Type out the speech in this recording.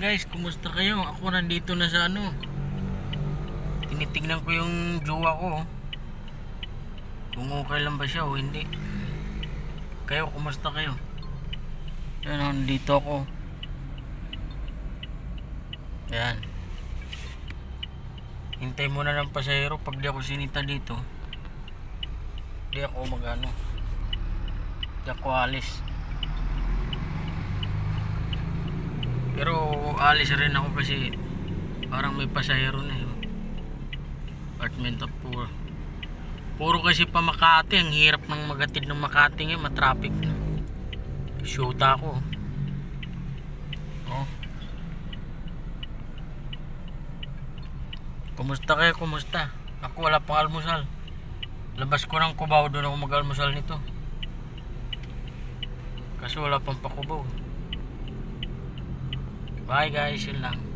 guys, kumusta kayo? Ako nandito na sa ano. Tinitignan ko yung jowa ko. Kung okay lang ba siya o hindi. Kayo, kumusta kayo? Yan, nandito ako. Yan. Hintay muna ng pasahero. Pag di ako sinita dito, di ako magano. Di ako alis. Pero alis rin ako kasi parang may pasahero na yun. Apartment of Puro. Puro kasi pa Makati. Ang hirap ng magatid ng Makati ngayon. Matraffic na. Shoota ako. Oh. Kumusta kayo? Kumusta? Ako wala pang almusal. Labas ko ng Cubao. Doon ako mag-almusal nito. Kasi wala pang pa Cubao. Bye guys, yun lang.